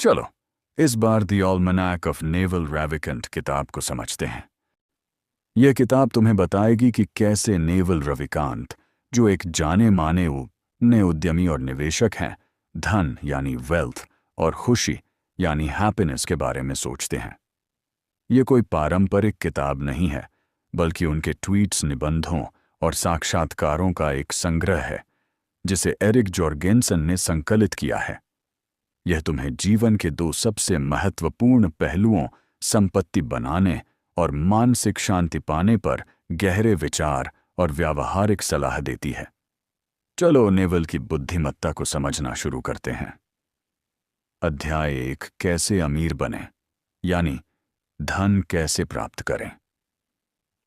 चलो इस बार the ऑलमनैक of naval Ravikant किताब को समझते हैं। यह किताब तुम्हें बताएगी कि कैसे नेवल रविकांत, जो एक जाने माने नए उद्यमी और निवेशक हैं, धन यानी वेल्थ और खुशी यानी हैप्पीनेस के बारे में सोचते हैं। ये कोई पारंपरिक किताब नहीं है, बल्कि उनके ट्वीट्स, निबंधों और साक्षात्कारों का एक संग्रह है जिसे एरिक जॉर्गेनसन ने संकलित किया है। यह तुम्हें जीवन के दो सबसे महत्वपूर्ण पहलुओं, संपत्ति बनाने और मानसिक शांति पाने पर गहरे विचार और व्यावहारिक सलाह देती है। चलो नेवल की बुद्धिमत्ता को समझना शुरू करते हैं। अध्याय 1, कैसे अमीर बने, यानी धन कैसे प्राप्त करें।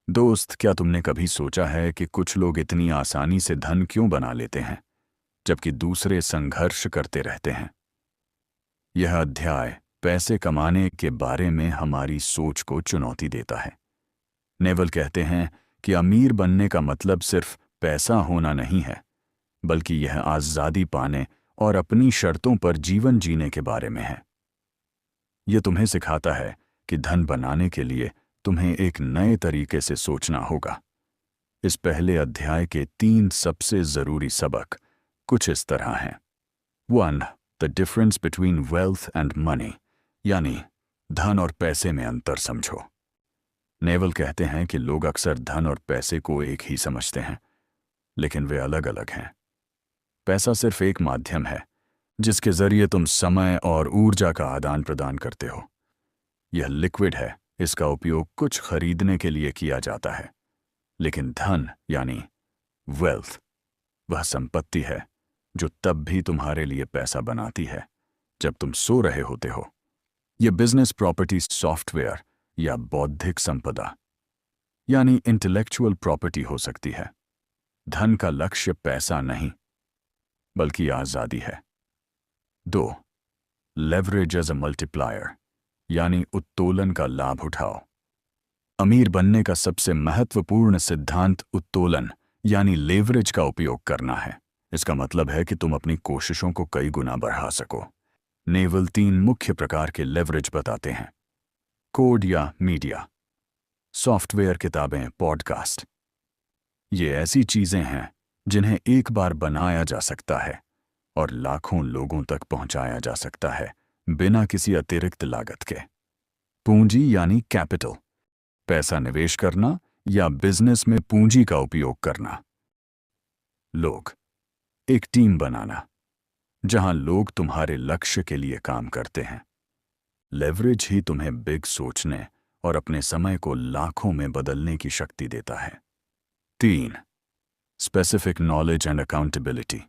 दोस्त, क्या तुमने कभी सोचा है कि कुछ लोग इतनी आसानी से धन क्यों बना लेते हैं, जबकि दूसरे संघर्ष करते रहते हैं? यह अध्याय पैसे कमाने के बारे में हमारी सोच को चुनौती देता है। नेवल कहते हैं कि अमीर बनने का मतलब सिर्फ पैसा होना नहीं है, बल्कि यह आज़ादी पाने और अपनी शर्तों पर जीवन जीने के बारे में है। यह तुम्हें सिखाता है कि धन बनाने के लिए तुम्हें एक नए तरीके से सोचना होगा। इस पहले अध्याय के 3 सबसे ज़रूरी सबक कुछ इस तरह हैं। 1. The difference between wealth and money, यानी धन और पैसे में अंतर समझो। नेवल कहते हैं कि लोग अक्सर धन और पैसे को एक ही समझते हैं, लेकिन वे अलग अलग हैं। पैसा सिर्फ एक माध्यम है जिसके जरिए तुम समय और ऊर्जा का आदान प्रदान करते हो। यह लिक्विड है, इसका उपयोग कुछ खरीदने के लिए किया जाता है। लेकिन धन यानी वेल्थ वह संपत्ति है जो तब भी तुम्हारे लिए पैसा बनाती है जब तुम सो रहे होते हो। यह बिजनेस प्रॉपर्टी, सॉफ्टवेयर या बौद्धिक संपदा यानी इंटेलेक्चुअल प्रॉपर्टी हो सकती है। धन का लक्ष्य पैसा नहीं, बल्कि आज़ादी है। 2. लेवरेज एज अ मल्टीप्लायर, यानी उत्तोलन का लाभ उठाओ। अमीर बनने का सबसे महत्वपूर्ण सिद्धांत उत्तोलन यानी लेवरेज का उपयोग करना है। इसका मतलब है कि तुम अपनी कोशिशों को कई गुना बढ़ा सको। नेवल 3 मुख्य प्रकार के लेवरेज बताते हैं। कोड या मीडिया, सॉफ्टवेयर, किताबें, पॉडकास्ट। ये ऐसी चीजें हैं जिन्हें एक बार बनाया जा सकता है और लाखों लोगों तक पहुंचाया जा सकता है बिना किसी अतिरिक्त लागत के। पूंजी यानी कैपिटल, पैसा निवेश करना या बिजनेस में पूंजी का उपयोग करना। लोग, एक टीम बनाना जहां लोग तुम्हारे लक्ष्य के लिए काम करते हैं। लेवरेज ही तुम्हें बिग सोचने और अपने समय को लाखों में बदलने की शक्ति देता है। 3. स्पेसिफिक नॉलेज एंड अकाउंटेबिलिटी,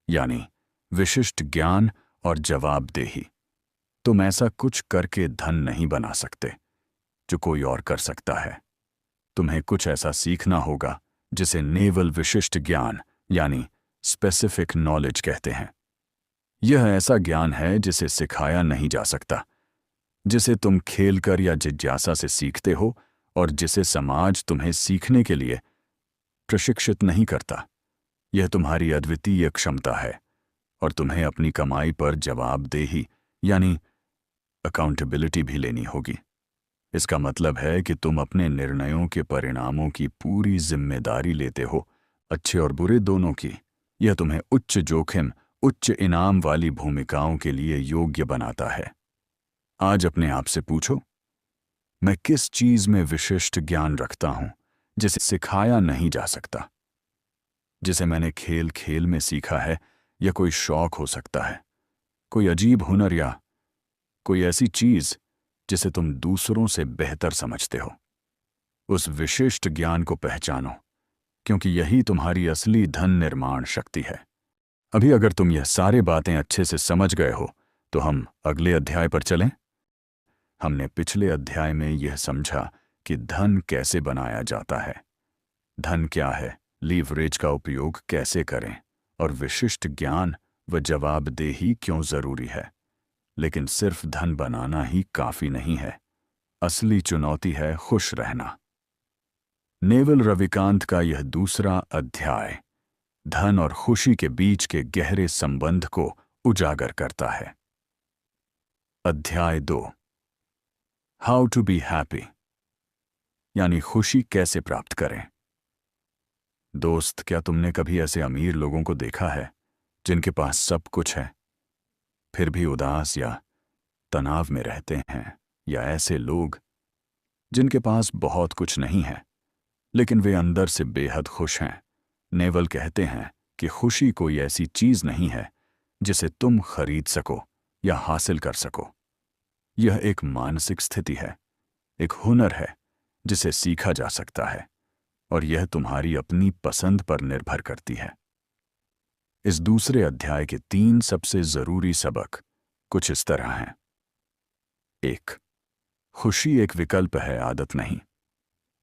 यानी विशिष्ट ज्ञान और जवाबदेही। तुम ऐसा कुछ करके धन नहीं बना सकते जो कोई और कर सकता है। तुम्हें कुछ ऐसा सीखना होगा जिसे नेवल विशिष्ट ज्ञान यानी स्पेसिफिक नॉलेज कहते हैं। यह ऐसा ज्ञान है जिसे सिखाया नहीं जा सकता, जिसे तुम खेलकर या जिज्ञासा से सीखते हो और जिसे समाज तुम्हें सीखने के लिए प्रशिक्षित नहीं करता। यह तुम्हारी अद्वितीय क्षमता है और तुम्हें अपनी कमाई पर जवाबदेही यानी अकाउंटेबिलिटी भी लेनी होगी। इसका मतलब है कि तुम अपने निर्णयों के परिणामों की पूरी जिम्मेदारी लेते हो, अच्छे और बुरे दोनों की। यह तुम्हें उच्च जोखिम, उच्च इनाम वाली भूमिकाओं के लिए योग्य बनाता है। आज अपने आप से पूछो, मैं किस चीज में विशिष्ट ज्ञान रखता हूं जिसे सिखाया नहीं जा सकता, जिसे मैंने खेल खेल में सीखा है, या कोई शौक हो सकता है, कोई अजीब हुनर या कोई ऐसी चीज जिसे तुम दूसरों से बेहतर समझते हो। उस विशिष्ट ज्ञान को पहचानो, क्योंकि यही तुम्हारी असली धन निर्माण शक्ति है। अभी अगर तुम यह सारे बातें अच्छे से समझ गए हो तो हम अगले अध्याय पर चलें। हमने पिछले अध्याय में यह समझा कि धन कैसे बनाया जाता है, धन क्या है, लीवरेज का उपयोग कैसे करें और विशिष्ट ज्ञान व जवाबदेही क्यों जरूरी है। लेकिन सिर्फ धन बनाना ही काफी नहीं है। असली चुनौती है खुश रहना। नेवल रविकांत का यह दूसरा अध्याय धन और खुशी के बीच के गहरे संबंध को उजागर करता है। अध्याय 2 हाउ टू बी हैप्पी यानी खुशी कैसे प्राप्त करें। दोस्त, क्या तुमने कभी ऐसे अमीर लोगों को देखा है जिनके पास सब कुछ है फिर भी उदास या तनाव में रहते हैं, या ऐसे लोग जिनके पास बहुत कुछ नहीं है लेकिन वे अंदर से बेहद खुश हैं। नेवल कहते हैं कि खुशी कोई ऐसी चीज नहीं है जिसे तुम खरीद सको या हासिल कर सको। यह एक मानसिक स्थिति है, एक हुनर है जिसे सीखा जा सकता है, और यह तुम्हारी अपनी पसंद पर निर्भर करती है। इस दूसरे अध्याय के 3 सबसे जरूरी सबक कुछ इस तरह हैं। 1. खुशी एक विकल्प है, आदत नहीं।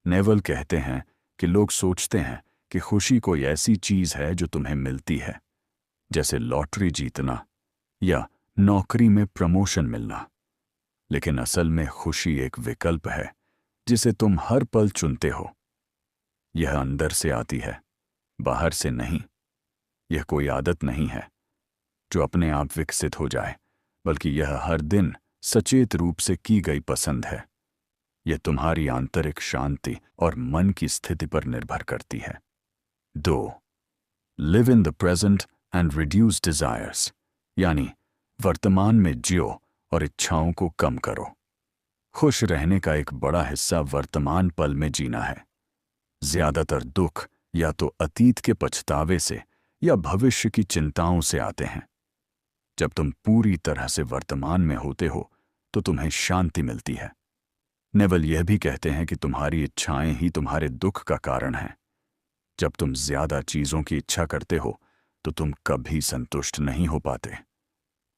नेवल कहते हैं कि लोग सोचते हैं कि खुशी कोई ऐसी चीज है जो तुम्हें मिलती है, जैसे लॉटरी जीतना या नौकरी में प्रमोशन मिलना, लेकिन असल में खुशी एक विकल्प है जिसे तुम हर पल चुनते हो। यह अंदर से आती है, बाहर से नहीं। यह कोई आदत नहीं है जो अपने आप विकसित हो जाए, बल्कि यह हर दिन सचेत रूप से की गई पसंद है। यह तुम्हारी आंतरिक शांति और मन की स्थिति पर निर्भर करती है। 2. Live in the present and reduce desires यानी वर्तमान में जियो और इच्छाओं को कम करो। खुश रहने का एक बड़ा हिस्सा वर्तमान पल में जीना है। ज्यादातर दुख या तो अतीत के पछतावे से या भविष्य की चिंताओं से आते हैं। जब तुम पूरी तरह से वर्तमान में होते हो तो तुम्हें शांति मिलती है। नेवल यह भी कहते हैं कि तुम्हारी इच्छाएं ही तुम्हारे दुख का कारण हैं। जब तुम ज्यादा चीजों की इच्छा करते हो तो तुम कभी संतुष्ट नहीं हो पाते।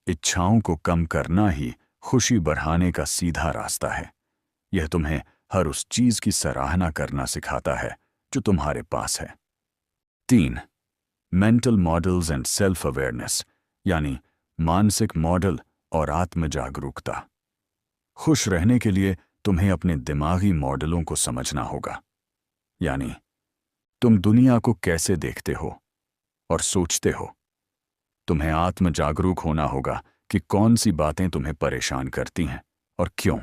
इच्छाओं को कम करना ही खुशी बढ़ाने का सीधा रास्ता है। यह तुम्हें हर उस चीज की सराहना करना सिखाता है जो तुम्हारे पास है। 3. Mental models and self awareness यानी मानसिक मॉडल और आत्म जागरूकता। खुश रहने के लिए तुम्हें अपने दिमागी मॉडलों को समझना होगा, यानी तुम दुनिया को कैसे देखते हो और सोचते हो। तुम्हें आत्म जागरूक होना होगा कि कौन सी बातें तुम्हें परेशान करती हैं और क्यों।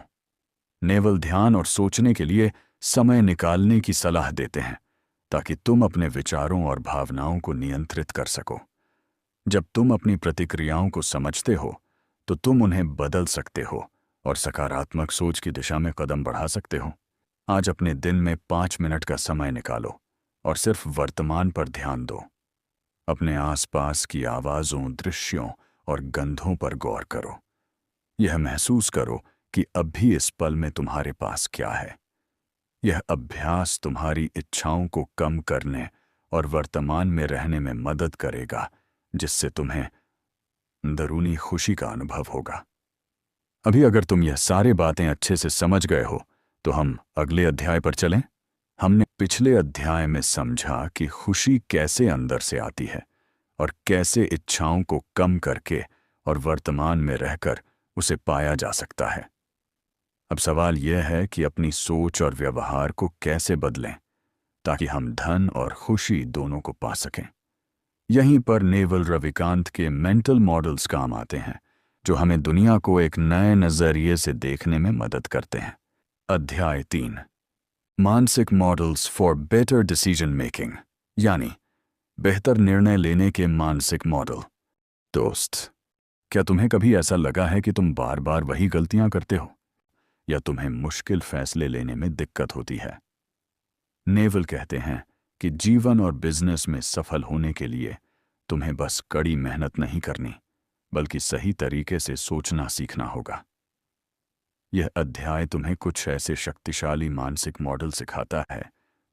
नेवल ध्यान और सोचने के लिए समय निकालने की सलाह देते हैं ताकि तुम अपने विचारों और भावनाओं को नियंत्रित कर सको। जब तुम अपनी प्रतिक्रियाओं को समझते हो तो तुम उन्हें बदल सकते हो और सकारात्मक सोच की दिशा में कदम बढ़ा सकते हो। आज अपने दिन में 5 मिनट का समय निकालो और सिर्फ वर्तमान पर ध्यान दो। अपने आसपास की आवाज़ों, दृश्यों और गंधों पर गौर करो। यह महसूस करो कि अभी इस पल में तुम्हारे पास क्या है। यह अभ्यास तुम्हारी इच्छाओं को कम करने और वर्तमान में रहने में मदद करेगा, जिससे तुम्हें अंदरूनी खुशी का अनुभव होगा। अभी अगर तुम यह सारे बातें अच्छे से समझ गए हो तो हम अगले अध्याय पर चलें। हमने पिछले अध्याय में समझा कि खुशी कैसे अंदर से आती है और कैसे इच्छाओं को कम करके और वर्तमान में रहकर उसे पाया जा सकता है। अब सवाल यह है कि अपनी सोच और व्यवहार को कैसे बदलें ताकि हम धन और खुशी दोनों को पा सकें। यहीं पर नेवल रविकांत के मेंटल मॉडल्स काम आते हैं, जो हमें दुनिया को एक नए नजरिए से देखने में मदद करते हैं। अध्याय 3 मानसिक models for better decision making यानी बेहतर निर्णय लेने के मानसिक मॉडल। दोस्त, क्या तुम्हें कभी ऐसा लगा है कि तुम बार बार वही गलतियां करते हो या तुम्हें मुश्किल फैसले लेने में दिक्कत होती है? नेवल कहते हैं कि जीवन और बिजनेस में सफल होने के लिए तुम्हें बस कड़ी मेहनत नहीं करनी, बल्कि सही तरीके से सोचना सीखना होगा। यह अध्याय तुम्हें कुछ ऐसे शक्तिशाली मानसिक मॉडल सिखाता है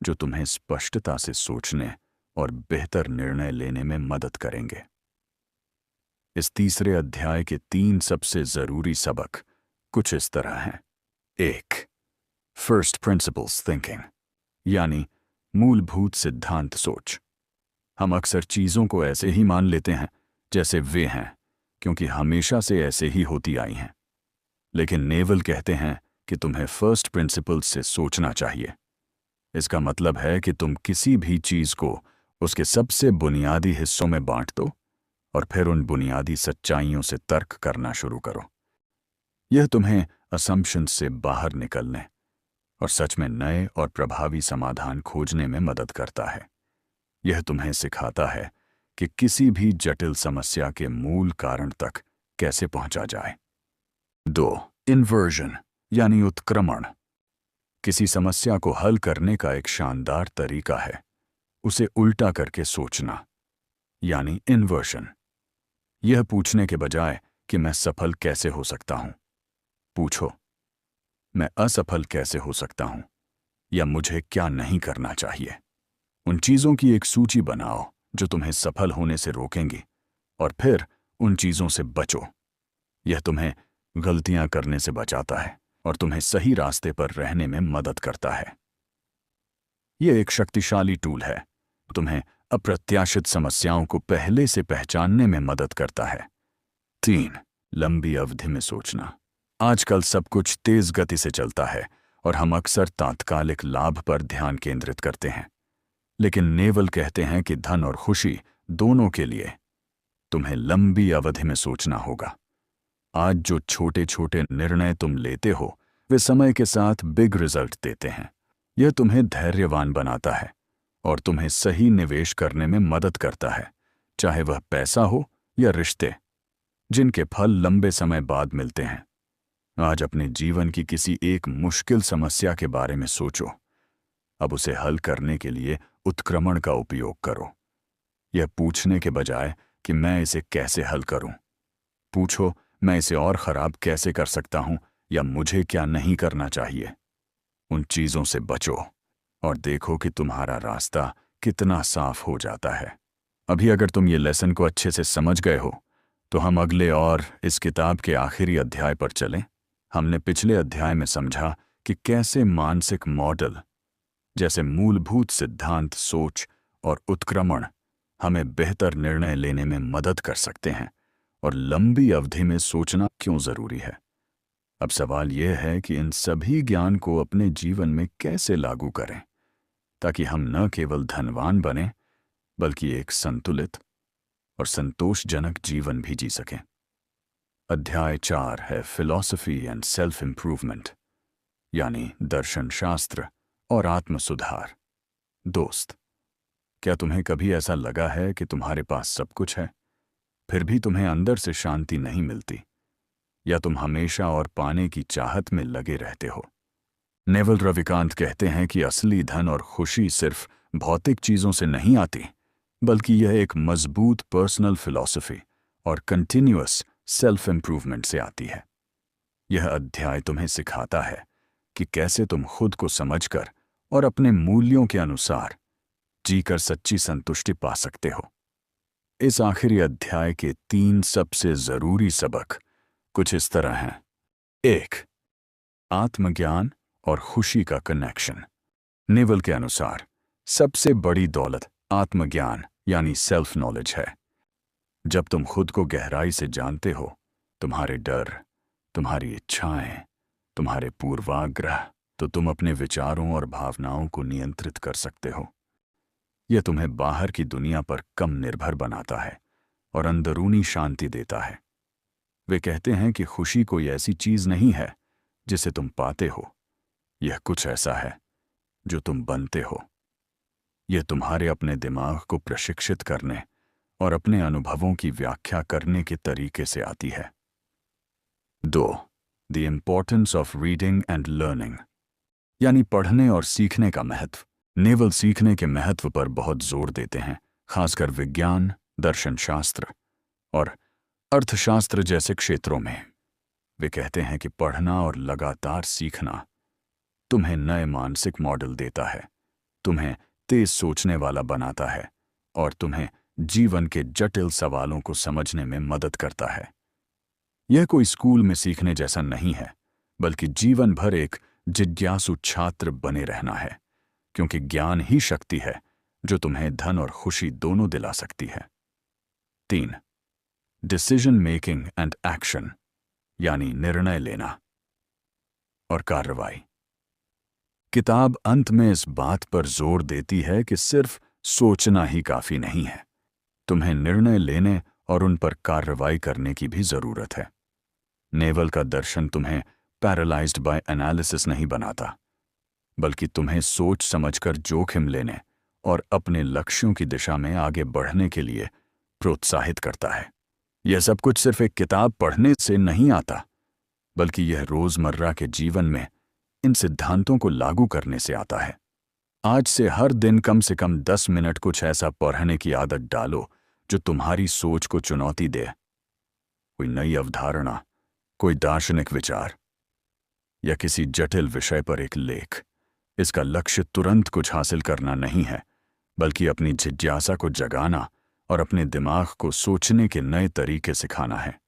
जो तुम्हें स्पष्टता से सोचने और बेहतर निर्णय लेने में मदद करेंगे। इस तीसरे अध्याय के 3 सबसे जरूरी सबक कुछ इस तरह हैं। 1. फर्स्ट प्रिंसिपल्स थिंकिंग यानी मूलभूत सिद्धांत सोच। हम अक्सर चीजों को ऐसे ही मान लेते हैं जैसे वे हैं, क्योंकि हमेशा से ऐसे ही होती आई हैं। लेकिन नेवल कहते हैं कि तुम्हें फर्स्ट प्रिंसिपल्स से सोचना चाहिए। इसका मतलब है कि तुम किसी भी चीज को उसके सबसे बुनियादी हिस्सों में बांट दो और फिर उन बुनियादी सच्चाइयों से तर्क करना शुरू करो। यह तुम्हें असम्पशन से बाहर निकलने और सच में नए और प्रभावी समाधान खोजने में मदद करता है। यह तुम्हें सिखाता है कि किसी भी जटिल समस्या के मूल कारण तक कैसे पहुंचा जाए। 2. इन्वर्जन यानी उत्क्रमण। किसी समस्या को हल करने का एक शानदार तरीका है उसे उल्टा करके सोचना, यानी इन्वर्जन। यह पूछने के बजाय कि मैं सफल कैसे हो सकता हूं, पूछो मैं असफल कैसे हो सकता हूं या मुझे क्या नहीं करना चाहिए। उन चीजों की एक सूची बनाओ जो तुम्हें सफल होने से रोकेंगी और फिर उन चीजों से बचो। यह तुम्हें गलतियां करने से बचाता है और तुम्हें सही रास्ते पर रहने में मदद करता है। यह एक शक्तिशाली टूल है, तुम्हें अप्रत्याशित समस्याओं को पहले से पहचानने में मदद करता है। 3. लंबी अवधि में सोचना। आजकल सब कुछ तेज गति से चलता है और हम अक्सर तात्कालिक लाभ पर ध्यान केंद्रित करते हैं, लेकिन नेवल कहते हैं कि धन और खुशी दोनों के लिए तुम्हें लंबी अवधि में सोचना होगा। आज जो छोटे छोटे निर्णय तुम लेते हो वे समय के साथ बिग रिजल्ट देते हैं। यह तुम्हें धैर्यवान बनाता है और तुम्हें सही निवेश करने में मदद करता है, चाहे वह पैसा हो या रिश्ते, जिनके फल लंबे समय बाद मिलते हैं। आज अपने जीवन की किसी एक मुश्किल समस्या के बारे में सोचो। अब उसे हल करने के लिए उत्क्रमण का उपयोग करो। यह पूछने के बजाय कि मैं इसे कैसे हल करूं, पूछो मैं इसे और खराब कैसे कर सकता हूं या मुझे क्या नहीं करना चाहिए। उन चीजों से बचो और देखो कि तुम्हारा रास्ता कितना साफ हो जाता है। अभी अगर तुम ये लेसन को अच्छे से समझ गए हो तो हम अगले और इस किताब के आखिरी अध्याय पर चलें। हमने पिछले अध्याय में समझा कि कैसे मानसिक मॉडल जैसे मूलभूत सिद्धांत, सोच और उत्क्रमण हमें बेहतर निर्णय लेने में मदद कर सकते हैं और लंबी अवधि में सोचना क्यों जरूरी है। अब सवाल यह है कि इन सभी ज्ञान को अपने जीवन में कैसे लागू करें ताकि हम न केवल धनवान बने बल्कि एक संतुलित और संतोषजनक जीवन भी जी सकें। अध्याय 4 है फिलॉसफी एंड सेल्फ इंप्रूवमेंट, यानी दर्शन शास्त्र और आत्म सुधार। दोस्त, क्या तुम्हें कभी ऐसा लगा है कि तुम्हारे पास सब कुछ है फिर भी तुम्हें अंदर से शांति नहीं मिलती, या तुम हमेशा और पाने की चाहत में लगे रहते हो? नेवल रविकांत कहते हैं कि असली धन और खुशी सिर्फ भौतिक चीजों से नहीं आती, बल्कि यह एक मजबूत पर्सनल फिलॉसफी और कंटिन्यूअस सेल्फ इंप्रूवमेंट से आती है। यह अध्याय तुम्हें सिखाता है कि कैसे तुम खुद को समझकर और अपने मूल्यों के अनुसार जीकर सच्ची संतुष्टि पा सकते हो। इस आखिरी अध्याय के 3 सबसे जरूरी सबक कुछ इस तरह हैं। 1. आत्मज्ञान और खुशी का कनेक्शन। नेवल के अनुसार सबसे बड़ी दौलत आत्मज्ञान यानी सेल्फ नॉलेज है। जब तुम खुद को गहराई से जानते हो, तुम्हारे डर, तुम्हारी इच्छाएं, तुम्हारे पूर्वाग्रह, तो तुम अपने विचारों और भावनाओं को नियंत्रित कर सकते हो। यह तुम्हें बाहर की दुनिया पर कम निर्भर बनाता है और अंदरूनी शांति देता है। वे कहते हैं कि खुशी कोई ऐसी चीज नहीं है जिसे तुम पाते हो, यह कुछ ऐसा है जो तुम बनते हो। यह तुम्हारे अपने दिमाग को प्रशिक्षित करने और अपने अनुभवों की व्याख्या करने के तरीके से आती है। 2. The importance of reading and learning, यानी पढ़ने और सीखने का महत्व। नेवल सीखने के महत्व पर बहुत जोर देते हैं, खासकर विज्ञान, दर्शन शास्त्र और अर्थशास्त्र जैसे क्षेत्रों में। वे कहते हैं कि पढ़ना और लगातार सीखना तुम्हें नए मानसिक मॉडल देता है, तुम्हें तेज सोचने वाला बनाता है और तुम्हें जीवन के जटिल सवालों को समझने में मदद करता है। यह कोई स्कूल में सीखने जैसा नहीं है, बल्कि जीवन भर एक जिज्ञासु छात्र बने रहना है, क्योंकि ज्ञान ही शक्ति है जो तुम्हें धन और खुशी दोनों दिला सकती है। 3. डिसीजन मेकिंग एंड एक्शन, यानी निर्णय लेना और कार्रवाई। किताब अंत में इस बात पर जोर देती है कि सिर्फ सोचना ही काफी नहीं है, तुम्हें निर्णय लेने और उन पर कार्रवाई करने की भी जरूरत है। नेवल का दर्शन तुम्हें पैरालाइज्ड बाय एनालिसिस नहीं बनाता, बल्कि तुम्हें सोच समझकर जोखिम लेने और अपने लक्ष्यों की दिशा में आगे बढ़ने के लिए प्रोत्साहित करता है। यह सब कुछ सिर्फ एक किताब पढ़ने से नहीं आता, बल्कि यह रोजमर्रा के जीवन में इन सिद्धांतों को लागू करने से आता है। आज से हर दिन कम से कम 10 मिनट कुछ ऐसा पढ़ने की आदत डालो जो तुम्हारी सोच को चुनौती दे। कोई नई अवधारणा, कोई दार्शनिक विचार या किसी जटिल विषय पर एक लेख। इसका लक्ष्य तुरंत कुछ हासिल करना नहीं है, बल्कि अपनी जिज्ञासा को जगाना और अपने दिमाग को सोचने के नए तरीके सिखाना है।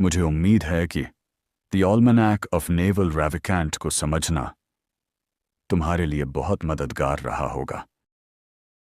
मुझे उम्मीद है कि द ऑलमनैक ऑफ नेवल रैविकांट को समझना तुम्हारे लिए बहुत मददगार रहा होगा।